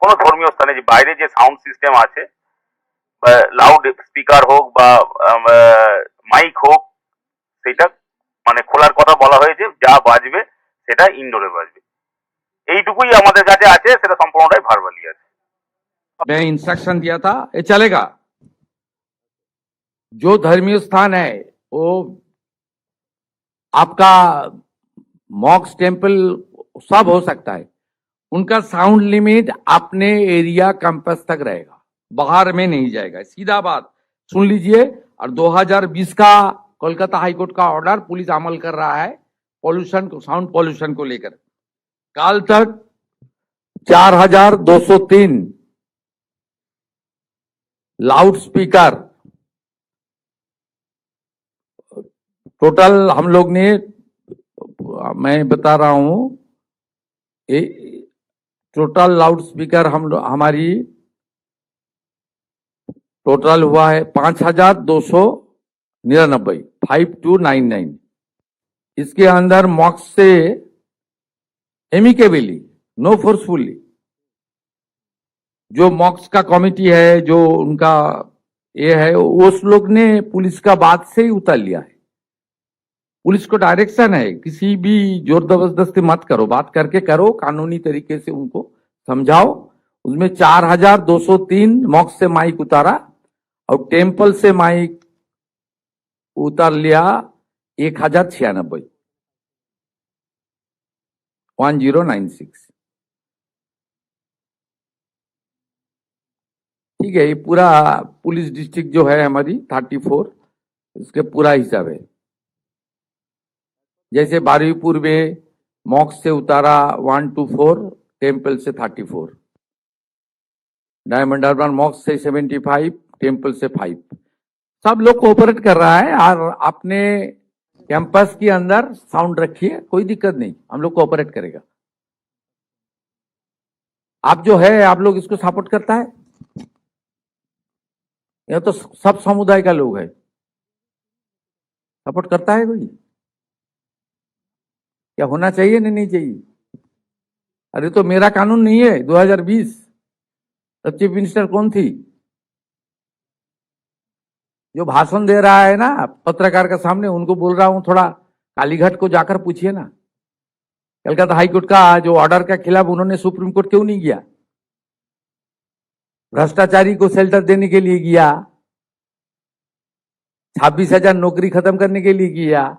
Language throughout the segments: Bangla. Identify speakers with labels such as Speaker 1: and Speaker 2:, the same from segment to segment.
Speaker 1: কোনো ধর্মীয় স্থানে যে বাইরে যে সাউন্ড সিস্টেম আছে, লাউড স্পিকার হোক বা মাইক হোক, সেটা মানে খোলার কথা বলা হয়েছে। যা বাজবে সেটা ইনডোরে বাজবে, এইটুকুই আমাদের কাছে আছে, সেটা সম্পূর্ণটাই ভার্বালি আছে।
Speaker 2: मैं इंस्ट्रक्शन दिया था ये चलेगा। जो धर्मीय स्थान है वो आपका मॉक्स टेम्पल सब हो सकता है, उनका साउंड लिमिट अपने एरिया कैंपस तक रहेगा, बाहर में नहीं जाएगा। सीधा बात सुन लीजिए। और 2020 का कोलकाता हाईकोर्ट का ऑर्डर पुलिस अमल कर रहा है पॉल्यूशन को, साउंड पॉल्यूशन को लेकर। कल तक 4203 लाउड स्पीकर टोटल हम लोग ने, मैं बता रहा हूं, टोटल लाउड स्पीकर हमारी टोटल हुआ है 5299, 5299। इसके अंदर मॉक्स से एमिकेबली, नो फोर्सफुली, जो मॉक्स का कमिटी है, जो उनका ये है, उस लोग ने पुलिस का बात से ही उतार लिया है। पुलिस को डायरेक्शन है किसी भी जोर जबरदस्ती मत करो, बात करके करो, कानूनी तरीके से उनको समझाओ। उसमें 4203 मॉक्स से माइक उतारा और टेम्पल से माइक उतार लिया 1096, 1096। ठीक है, ये पूरा पुलिस डिस्ट्रिक्ट जो है हमारी 34, इसके पूरा हिसाब है। जैसे बारुईपुर में मॉक्स से उतारा 124, टेम्पल से 34, डायमंड हार्बर मॉक्स से 75, टेम्पल से 5। सब लोग कोऑपरेट कर रहा है और अपने कैंपस के अंदर साउंड रखिए, कोई दिक्कत नहीं, हम लोग कोऑपरेट करेगा। आप जो है, आप लोग इसको सपोर्ट करता है, यह तो सब समुदाय का लोग है, सपोर्ट करता है कोई? क्या होना चाहिए नहीं चाहिए? अरे तो मेरा कानून नहीं है 2020, तब चीफ मिनिस्टर कौन थी? जो भाषण दे रहा है ना पत्रकार के सामने, उनको बोल रहा हूं थोड़ा कालीघाट को जाकर पूछिए ना, कलकत्ता हाईकोर्ट का जो ऑर्डर के खिलाफ उन्होंने सुप्रीम कोर्ट क्यों नहीं गया? भ्रष्टाचारी को शेल्टर देने के लिए गया, 26,000 नौकरी खत्म करने के लिए गया,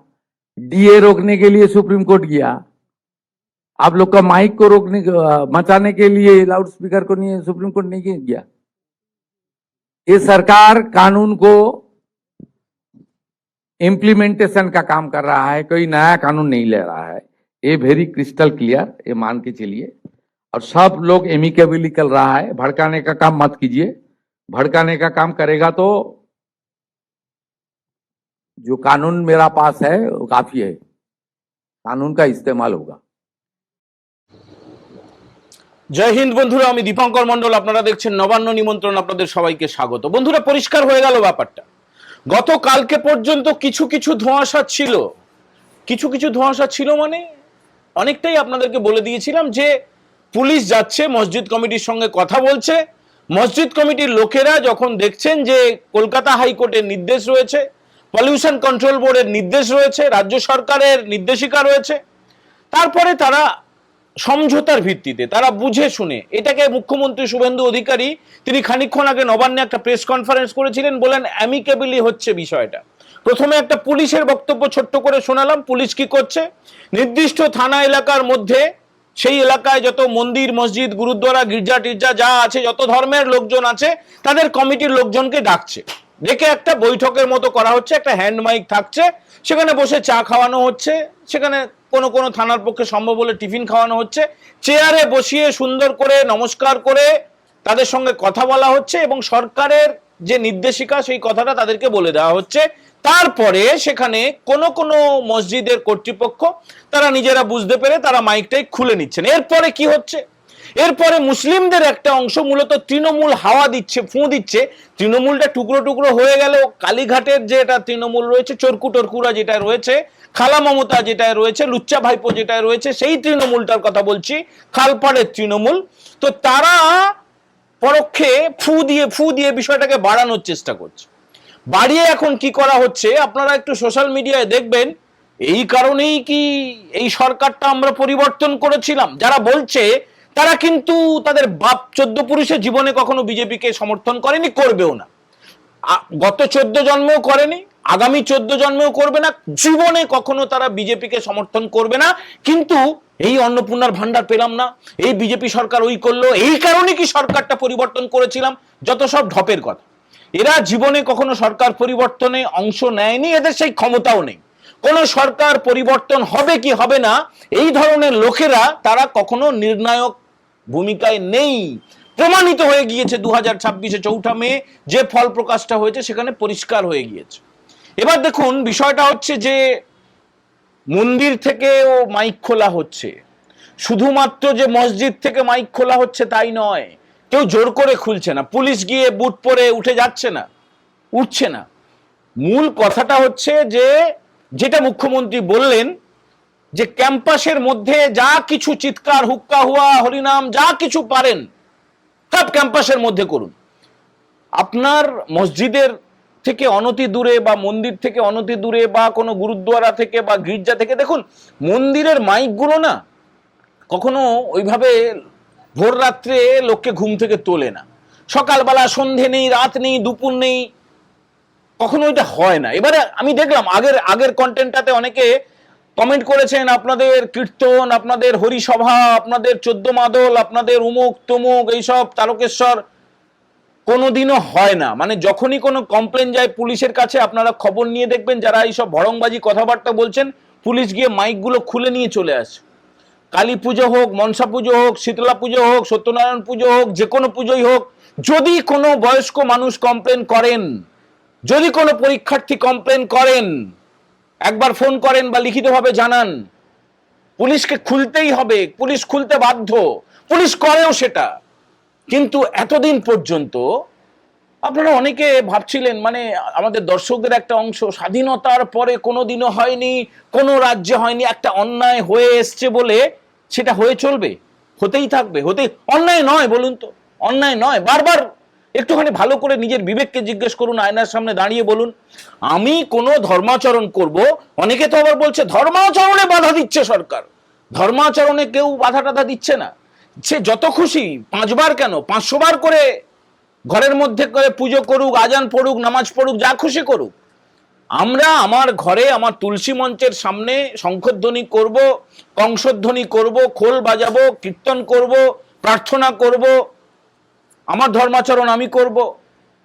Speaker 2: डीए रोकने के लिए सुप्रीम कोर्ट गया, आप लोग का माइक को रोकने मचाने के लिए लाउड स्पीकर को नहीं, सुप्रीम कोर्ट नहीं गया। ये सरकार कानून को इम्प्लीमेंटेशन का काम कर रहा है, कोई नया कानून नहीं ले रहा है, ये वेरी क्रिस्टल क्लियर, ये मान के चलिए। और सब लोग एमिकेबली कर रहा है, भड़काने का काम मत कीजिए, भड़काने का काम करेगा तो जो कानून मेरा पास है वो काफी है, कानून का इस्तेमाल होगा।
Speaker 3: জয় হিন্দ বন্ধুরা, আমি দীপঙ্কর মন্ডল, আপনারা দেখছেন নবান্ন নিমন্ত্রণ, আপনাদের সবাইকে স্বাগত। বন্ধুরা, পরিষ্কার হয়ে গেল ব্যাপারটা। গতকালকে পর্যন্ত কিছু কিছু ধোঁয়াশা ছিল, কিছু কিছু ধোঁয়াশা ছিল মানে অনেকটাই আপনাদেরকে বলে দিয়েছিলাম যে পুলিশ যাচ্ছে, মসজিদ কমিটির সঙ্গে কথা বলছে। মসজিদ কমিটির লোকেরা যখন দেখছেন যে কলকাতা হাইকোর্টের নির্দেশ রয়েছে, পলিউশন কন্ট্রোল বোর্ডের নির্দেশ রয়েছে, রাজ্য সরকারের নির্দেশিকা রয়েছে, তারপরে তারা সমঝোতার ভিত্তিতে, তারা বুঝে শুনে, এটাকে মুখ্যমন্ত্রী শুভেন্দু অধিকারী তিনি খানিকক্ষণ আগে নবান্নে একটা প্রেস কনফারেন্স করেছিলেন, বলেন অ্যামিকেবলি হচ্ছে বিষয়টা। প্রথমে একটা পুলিশের বক্তব্য ছোট্ট করে শোনালাম। পুলিশ কি করছে, নির্দিষ্ট থানা এলাকার মধ্যে, সেই এলাকায় যত মন্দির, মসজিদ, গুরুদ্বারা, গির্জা টির্জা যা আছে, যত ধর্মের লোকজন আছে, তাদের কমিটির লোকজনকে ডাকছে, ডেকে একটা বৈঠকের মতো করা হচ্ছে, একটা হ্যান্ড মাইক থাকছে, সেখানে বসে চা খাওয়ানো হচ্ছে, সেখানে কোনো কোনো থানার পক্ষে সম্ভব হলে টিফিন খাওয়ানো হচ্ছে, চেয়ারে বসিয়ে সুন্দর করে নমস্কার করে তাদের সঙ্গে কথা বলা হচ্ছে এবং সরকারের যে নির্দেশিকা সেই কথাটা তাদেরকে বলে দেওয়া হচ্ছে। তারপরে সেখানে কোনো কোনো মসজিদের কর্তৃপক্ষ তারা নিজেরা বুঝতে পেরে তারা মাইকটাই খুলে নিচ্ছেন। এরপরে কি হচ্ছে, এরপরে মুসলিমদের একটা অংশ মূলত তৃণমূল হাওয়া দিচ্ছে, ফুঁ দিচ্ছে। তৃণমূলটা টুকরো টুকরো হয়ে গেল, কালীঘাটের যেটা তৃণমূল রয়েছে, চরকু টরকুরা যেটা রয়েছে, খালা মমতা যেটা রয়েছে, লুচ্চা ভাইপো যেটা রয়েছে, সেই তৃণমূলটার কথা বলছি, খালপাড়ের তৃণমূল, তো তারা পরোক্ষে ফু দিয়ে বিষয়টাকে বাড়ানোর চেষ্টা করছে। বাড়িয়ে এখন কি করা হচ্ছে আপনারা একটু সোশ্যাল মিডিয়ায় দেখবেন, এই কারণেই কি এই সরকারটা আমরা পরিবর্তন করেছিলাম। যারা বলছে তারা কিন্তু তাদের বাপ 14 পুরুষের জীবনে কখনো বিজেপিকে সমর্থন করেনি, করবেও না। গত 14 জন্মেও করেনি, আগামী 14 জন্মেও করবে না, জীবনে কখনো তারা বিজেপিকে সমর্থন করবে না। কিন্তু এই অন্নপূর্ণার ভান্ডার পেলাম না, এই বিজেপি সরকার ওই করলো, এই কারণে কি সরকারটা পরিবর্তন করেছিলাম, যত সব ঢপের কথা। এরা জীবনে কখনো সরকার পরিবর্তনে অংশ নেয়নি, এদের সেই ক্ষমতাও নেই। কোন সরকার পরিবর্তন হবে কি হবে না এই ধরনের লোকেরা তারা কখনো নির্ণায়ক ভূমিকায় নেই। প্রমাণিত হয়ে গিয়েছে 2026-এ 4 মে যে ফল প্রকাশটা হয়েছে সেখানে পরিষ্কার হয়ে গিয়েছে। এবার দেখুন বিষয়টা হচ্ছে যে মন্দির থেকেও মাইক খোলা হচ্ছে, শুধুমাত্র যে মসজিদ থেকে মাইক খোলা হচ্ছে তাই নয়, কেউ জোর করে খুলছে না, পুলিশ গিয়ে বুট পরে উঠে যাচ্ছে না, উঠছে না। মূল কথাটা হচ্ছে যে যেটা মুখ্যমন্ত্রী বললেন যে ক্যাম্পাসের মধ্যে যা কিছু চিৎকার হুক্কা হুয়া হরিনাম যা কিছু পারেন সব ক্যাম্পাসের মধ্যে করুন। আপনার মসজিদের থেকে অনতি দূরে বা মন্দির থেকে অনতি দূরে বা কোনো গুরুদ্বারা থেকে বা গির্জা থেকে দেখুন মন্দিরের মাইকগুলো না কখনো ওইভাবে ভোর রাত্রে লোককে ঘুম থেকে তোলে না, সকালবেলা সন্ধে নেই, রাত নেই, দুপুর নেই, কখনো এটা হয় না। এবারে আমি দেখলাম আগের কন্টেন্টটাতে অনেকে কমেন্ট করেছেন আপনাদের কীর্তন, আপনাদের হরিসভা, আপনাদের 14 মাদল, আপনাদের উমুক তমুক এইসব তারকেশ্বর কোনোদিনও হয় না। মানে যখনই কোনো কমপ্লেন যায় পুলিশের কাছে আপনারা খবর নিয়ে দেখবেন যারা এইসব ভড়ংবাজি কথাবার্তা বলছেন পুলিশ গিয়ে মাইকগুলো খুলে নিয়ে চলে আসে। কালী পুজো হোক, মনসা পুজো হোক, শীতলা পুজো হোক, সত্যনারায়ণ পুজো হোক, যে কোনো পুজোই হোক, যদি কোনো বয়স্ক মানুষ কমপ্লেন করেন, যদি কোনো পরীক্ষার্থী কমপ্লেন করেন, একবার ফোন করেন বা লিখিতভাবে জানান, পুলিশকে খুলতেই হবে, পুলিশ খুলতে বাধ্য, পুলিশ করেও সেটা। কিন্তু এতদিন পর্যন্ত আপনারা অনেকে ভাবছিলেন মানে আমাদের দর্শকদের একটা অংশ স্বাধীনতার পরে কোনোদিনও হয়নি, কোনো রাজ্যে হয়নি, একটা অন্যায় হয়ে এসছে বলে সেটা হয়ে চলবে, হতেই থাকবে, অন্যায় নয় বলুন তো, অন্যায় নয়। বারবার একটুখানি ভালো করে নিজের বিবেককে জিজ্ঞেস করুন, আয়নার সামনে দাঁড়িয়ে বলুন আমি কোনো ধর্মাচরণ করব। অনেকে তো আবার বলছে ধর্মাচরণে বাধা দিচ্ছে সরকার, ধর্মাচরণে কেউ বাধা টাধা দিচ্ছে না, সে যত খুশি 5 বার কেন 500 বার করে ঘরের মধ্যে করে পুজো করুক, আজান পড়ুক, নামাজ পড়ুক, যা খুশি করুক। আমরা আমার ঘরে আমার তুলসী মঞ্চের সামনে শঙ্খধ্বনি করব, কংসধ্বনি করব, খোল বাজাবো, কীর্তন করব, প্রার্থনা করব, আমার ধর্মাচরণ আমি করব।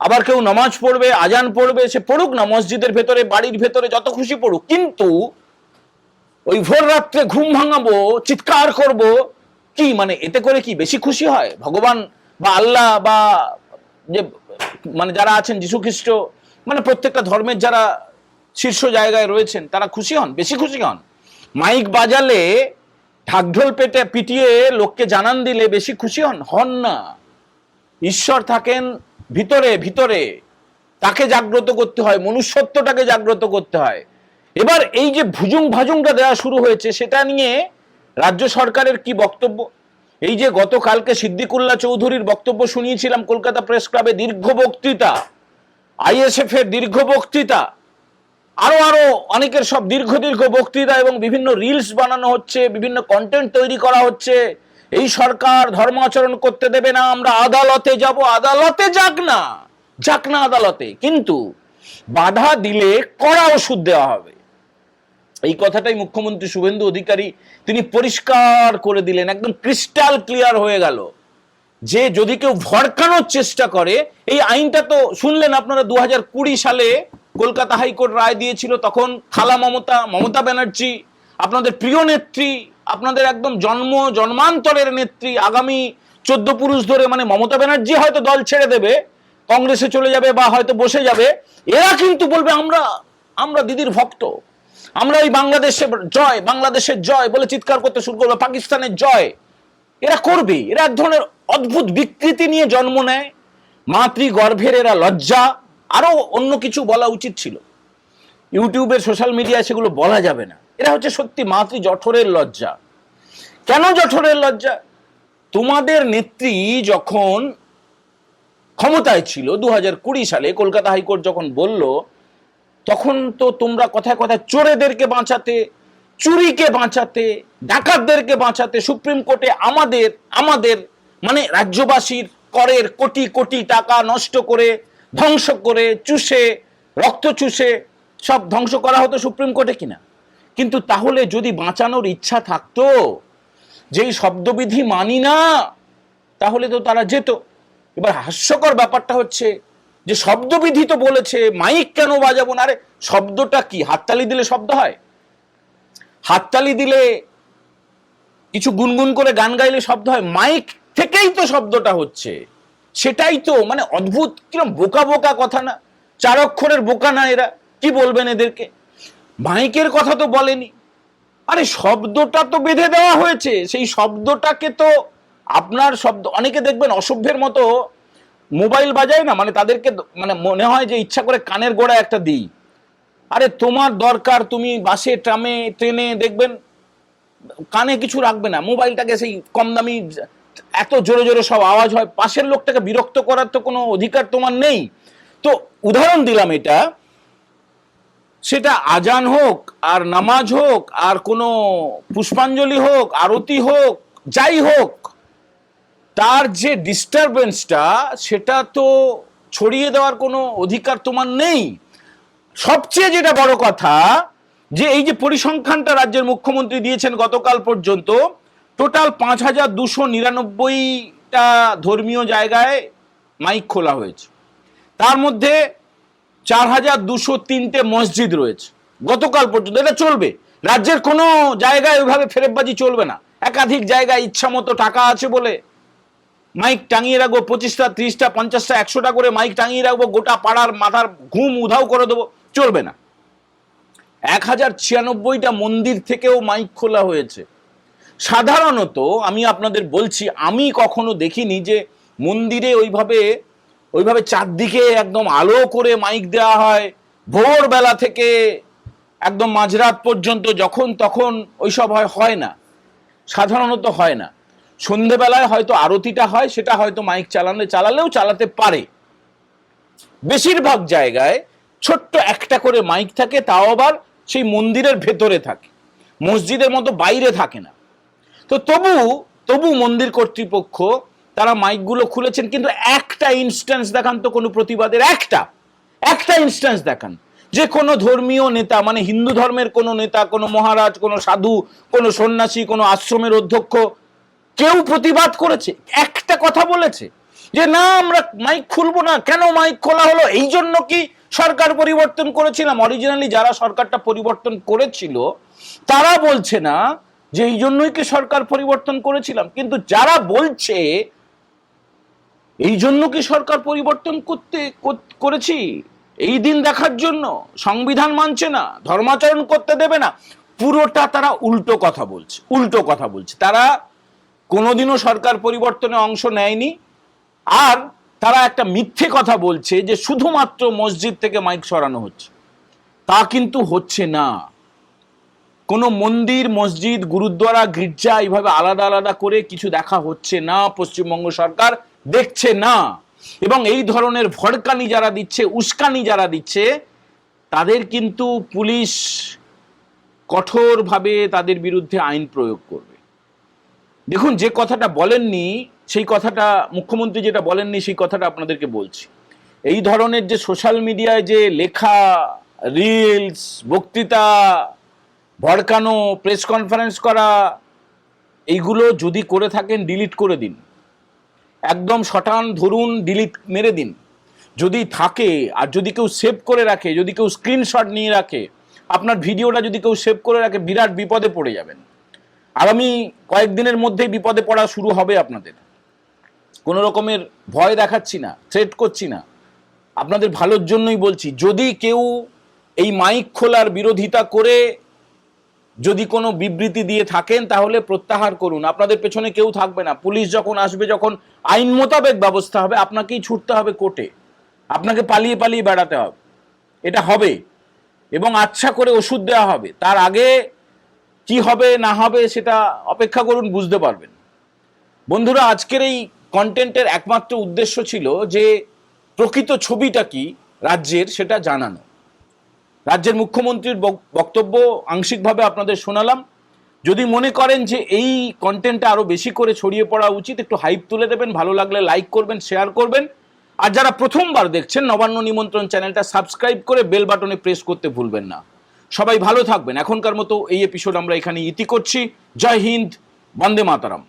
Speaker 3: আবার কেউ নামাজ পড়বে, আজান পড়বে, সে পড়ুক না, মসজিদের ভেতরে, বাড়ির ভেতরে, যত খুশি পড়ুক। কিন্তু ওই ভোর রাত্রে ঘুম ভাঙাবো, চিৎকার করব, কি মানে এতে করে কি বেশি খুশি হয় ভগবান বা আল্লাহ বা যে মানে যারা আছেন যীশু খ্রিস্ট, মানে প্রত্যেকটা ধর্মের যারা শীর্ষ জায়গায় রয়েছেন তারা খুশি হন, বেশি খুশি হন? মাইক বাজালে, ঢাকঢোল পেটে পিটিয়ে লোককে জানান দিলে বেশি খুশি হন না। ঈশ্বর থাকেন ভিতরে ভিতরে, তাকে জাগ্রত করতে হয়, মনুষ্যত্বটাকে জাগ্রত করতে হয়। এবার এই যে ভুজুং ভাজুংটা দেওয়া শুরু হয়েছে সেটা নিয়ে রাজ্য সরকারের কি বক্তব্য? এই যে গতকালকে সিদ্দিকুল্লাহ চৌধুরীর বক্তব্য শুনিয়েছিলাম কলকাতা প্রেস ক্লাবে, দীর্ঘ বক্তৃতা, আইএসএফ এর দীর্ঘ বক্তৃতা, আরো অনেকের সব দীর্ঘ বক্তৃতা এবং বিভিন্ন রিলস বানানো হচ্ছে, বিভিন্ন কন্টেন্ট তৈরি করা হচ্ছে। এই সরকার ধর্মাচরণ করতে দেবে না, আমরা আদালতে যাব। আদালতে যাক না আদালতে, কিন্তু বাধা দিলে কড়া ওষুধ দেওয়া হবে। এই কথাটাই মুখ্যমন্ত্রী শুভেন্দু অধিকারী তিনি পরিষ্কার করে দিলেন, একদম ক্রিস্টাল ক্লিয়ার হয়ে গেল যে যদি কেউ ভড়কানোর চেষ্টা করে, এই আইনটা তো শুনলেন আপনারা 2020 সালে কলকাতা হাইকোর্ট রায় দিয়েছিল, তখন খালা মমতা ব্যানার্জি, আপনাদের প্রিয় নেত্রী, আপনাদের একদম জন্মান্তরের নেত্রী, আগামী 14 পুরুষ ধরে, মানে মমতা ব্যানার্জি হয়তো দল ছেড়ে দেবে, কংগ্রেসে চলে যাবে বা হয়তো বসে যাবে, এরা কিন্তু বলবে আমরা দিদির ভক্ত, আমরা এই বাংলাদেশের জয় বলে চিৎকার করতে শুরু করবে, পাকিস্তানের জয় এরা করবে। এরা এক ধরনের অদ্ভুত বিকৃতি নিয়ে জন্ম নেয়, মাতৃগর্ভের এরা লজ্জা। আরো অন্য কিছু বলা উচিত ছিল, ইউটিউবের সোশ্যাল মিডিয়ায় সেগুলো বলা যাবে না। এরা হচ্ছে সত্যি মাতৃ জঠরের লজ্জা। কেন জঠরের লজ্জা? তোমাদের নেত্রী যখন ক্ষমতায় ছিল 2020 সালে, কলকাতা হাইকোর্ট যখন বলল, তখন তো তোমরা কথায় কথায় চোরেদেরকে বাঁচাতে, চুরিকে বাঁচাতে, ডাকাতদেরকে বাঁচাতে সুপ্রিম কোর্টে আমাদের আমাদের মানে রাজ্যবাসীর করের কোটি কোটি টাকা নষ্ট করে, ধ্বংস করে, চুষে, রক্ত চুষে সব ধ্বংস করা হতো সুপ্রিম কোর্টে কিনা। কিন্তু তাহলে যদি বাঁচানোর ইচ্ছা থাকতো, যেই শব্দবিধি মানি না, তাহলে তো তারা যেত। এবার হাস্যকর ব্যাপারটা হচ্ছে যে শব্দবিধি তো বলেছে, মাইক কেন বাজাবো না? আরে শব্দটা কি? হাততালি দিলে শব্দ হয়? হাততালি দিলে, কিছু গুনগুন করে গান গাইলে শব্দ হয়? মাইক থেকেই তো শব্দটা হচ্ছে। সেটাই তো মানে অদ্ভুত, কিরকম বোকা বোকা কথা না? 4 অক্ষরের বোকা না এরা? কি বলবেন এদেরকে? মাইকের কথা তো বলেনি। আরে শব্দটা তো বেঁধে দেওয়া হয়েছে, সেই শব্দটাকে তো আপনার শব্দ, অনেকে দেখবেন অসভ্যের মতো মোবাইল বাজায় না, মানে তাদেরকে মানে মনে হয় যে ইচ্ছা করে কানের গোড়া একটা দিই। আরে তোমার দরকার, তুমি বাসে, ট্রামে, ট্রেনে দেখবেন কানে কিছু রাখবে না, মোবাইলটাকে সেই কম দামি, এত জোরে জোরে সব আওয়াজ হয়, পাশের লোকটাকে বিরক্ত করার তো কোনো অধিকার তোমার নেই। তো উদাহরণ দিলাম এটা, সেটা আজান হোক আর নামাজ হোক আর কোনো পুষ্পাঞ্জলি হোক, আরতি হোক, যাই হোক, তার যে ডিস্টারবেন্সটা, সেটা তো ছড়িয়ে দেওয়ার কোনো অধিকার তোমার নেই। সবচেয়ে যেটা বড় কথা, যে এই যে পরিসংখ্যানটা রাজ্যের মুখ্যমন্ত্রী দিয়েছেন গতকাল পর্যন্ত, টোটাল 5299টা ধর্মীয় জায়গায় মাইক খোলা হয়েছে। তার মধ্যে 4203টে মসজিদ রয়েছে গতকাল পর্যন্ত। এটা চলবে, রাজ্যের কোনো জায়গায় ওইভাবে ফেরেববাজি চলবে না। একাধিক জায়গায় ইচ্ছা মতো টাকা আছে বলে মাইক টাঙিয়ে রাখবো, 25টা, 30টা, 50টা, 100টা করে মাইক টাঙিয়ে রাখবো, গোটা পাড়ার মাথার ঘুম উধাও করে দেবো, চলবে না। 1096টা মন্দির থেকেও মাইক খোলা হয়েছে। সাধারণত আমি আপনাদের বলছি, আমি কখনো দেখিনি যে মন্দিরে ওইভাবে চারদিকে একদম আলো করে মাইক দেওয়া হয়, ভোরবেলা থেকে একদম মাঝরাত পর্যন্ত যখন তখন ওইসব হয় না, সাধারণত হয় না। সন্ধেবেলায় হয়তো আরতিটা হয়, সেটা হয়তো মাইক চালালেও চালাতে পারে। বেশিরভাগ জায়গায় ছোট্ট একটা করে মাইক থাকে, তাও আবার সেই মন্দিরের ভেতরে থাকে, মসজিদের মতো বাইরে থাকে না। তো তবু মন্দির কর্তৃপক্ষ তারা মাইকগুলো খুলেছেন। কিন্তু একটা ইনস্ট্যান্স দেখান তো কোনো প্রতিবাদের, একটা ইনস্ট্যান্স দেখান যে কোনো ধর্মীয় নেতা, মানে হিন্দু ধর্মের কোনো নেতা, কোনো মহারাজ, কোনো সাধু, কোনো সন্ন্যাসী, কোনো আশ্রমের অধ্যক্ষ কেউ প্রতিবাদ করেছে? একটা কথা বলেছে যে না আমরা মাইক খুলবো না? কেন মাইক খোলা হলো? এই জন্য কি সরকার পরিবর্তন করেছিলাম? অরিজিনালি যারা সরকারটা পরিবর্তন করেছিল তারা বলছে না যে এই জন্যই কি সরকার পরিবর্তন করেছিলাম। কিন্তু যারা বলছে এই জন্য কি সরকার পরিবর্তন করেছি, এই দিন দেখার জন্য, সংবিধান মানছে না, ধর্মাচরণ করতে দেবে না, পুরোটা তারা উল্টো কথা বলছে। তারা কোনোদিনও সরকার পরিবর্তনে অংশ নেয়নি। আর তারা একটা মিথ্যে কথা বলছে যে শুধুমাত্র মসজিদ থেকে মাইক সরানো হচ্ছে। তা কিন্তু হচ্ছে না। কোনো মন্দির, মসজিদ, গুরুদ্বারা, গির্জা এইভাবে আলাদা আলাদা করে কিছু দেখা হচ্ছে না, পশ্চিমবঙ্গ সরকার দেখছে না। এবং এই ধরনের ভড়কানি যারা দিচ্ছে, উস্কানি যারা দিচ্ছে, তাদের কিন্তু পুলিশ কঠোরভাবে তাদের বিরুদ্ধে আইন প্রয়োগ করবে। দেখুন, যে কথাটা বলেননি সেই কথাটা, মুখ্যমন্ত্রী যেটা বলেননি সেই কথাটা আপনাদেরকে বলছি। এই ধরনের যে সোশ্যাল মিডিয়ায় যে লেখা, রিলস, বক্তৃতা, ভড়কানো, প্রেস কনফারেন্স করা, এইগুলো যদি করে থাকেন ডিলিট করে দিন, একদম শটান ধরুন, ডিলিট মেরে দিন। যদি থাকে, আর যদি কেউ সেভ করে রাখে, যদি কেউ স্ক্রিনশট নিয়ে রাখে, আপনার ভিডিওটা যদি কেউ সেভ করে রাখে, বিরাট বিপদে পড়ে যাবেন। আগামী কয়েকদিনের মধ্যেই বিপদে পড়া শুরু হবে আপনাদের। কোনো রকমের ভয় দেখাচ্ছি না, থ্রেট করছি না, আপনাদের ভালোর জন্যই বলছি। যদি কেউ এই মাইক খোলার বিরোধিতা করে যদি কোনো বিবৃতি দিয়ে থাকেন, তাহলে প্রত্যাহার করুন। আপনাদের পেছনে কেউ থাকবে না। পুলিশ যখন আসবে, যখন আইন মোতাবেক ব্যবস্থা হবে, আপনাকেই ছুটতে হবে কোর্টে, আপনাকে পালিয়ে পালিয়ে বেড়াতে হবে। এটা হবে এবং আচ্ছা করে ওষুধ দেওয়া হবে। তার আগে কি হবে না হবে সেটা অপেক্ষা করুন, বুঝতে পারবেন। বন্ধুরা, আজকের এই কন্টেন্টের একমাত্র উদ্দেশ্য ছিল যে প্রকৃত ছবিটা কি রাজ্যের সেটা জানানো। রাজ্যের মুখ্যমন্ত্রীর বক্তব্য আংশিকভাবে আপনাদের শোনালাম। যদি মনে করেন যে এই কন্টেন্টটা আরো বেশি করে ছড়িয়ে পড়া উচিত, একটু হাইপ তুলে দেবেন, ভালো লাগলে লাইক করবেন, শেয়ার করবেন। আর যারা প্রথমবার দেখছেন, নবান্ন নিমন্ত্রণ চ্যানেলটা সাবস্ক্রাইব করে বেল বাটনে প্রেস করতে ভুলবেন না। সবাই ভালো থাকবেন। এখনকার মতো এই এপিসোড আমরা এখানে ইতি করছি। জয় হিন্দ, বন্দে মাতরম।